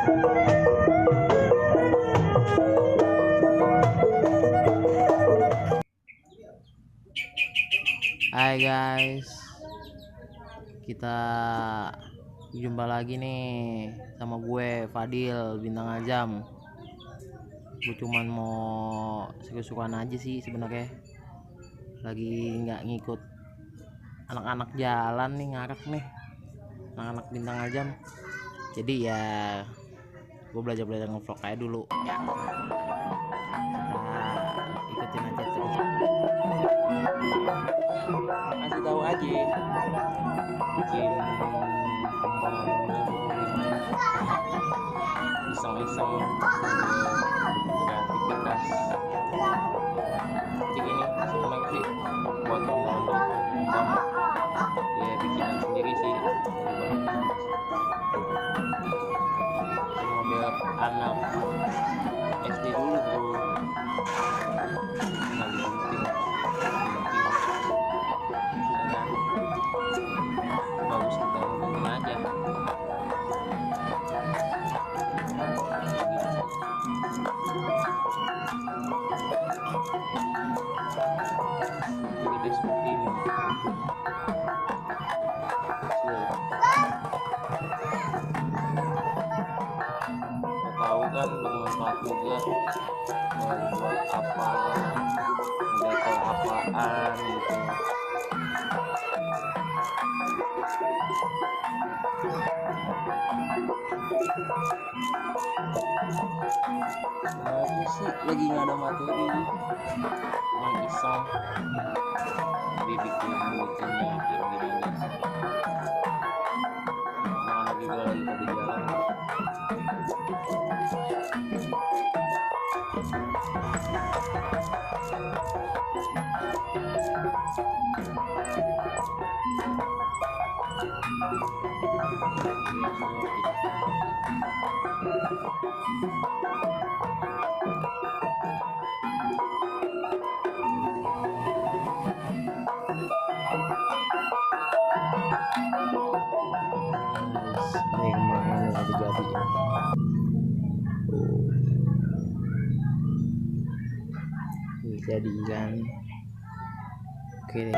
Hai guys, kita jumpa lagi nih sama gue Fadil Bintang Ajam. Gue cuman mau suka-sukaan aja sih sebenarnya. Lagi nggak ngikut anak-anak jalan nih, ngarak nih anak-anak Bintang Ajam. Jadi ya gue belajar ngevlog kayak dulu ya. Kita ikutin aja terus. Kasih tahu aja bikin iseng-iseng kreativitas cik ini sebenarnya sih buat ngomong ya bikinan sendiri sih mobil anak SD dulu tuh lagi penting bagus kita ngomongin aja jadi seperti ini tahu kan bermanfaat juga mau buat apa dekor apaan gitu. Sebenarnya sih lagi nggak ada materi, cuma iseng dibikin bukunya kayak gini. Mana juga lagi pada jalan. Ini kemana lagi jadi ya. Jadi kan oke deh.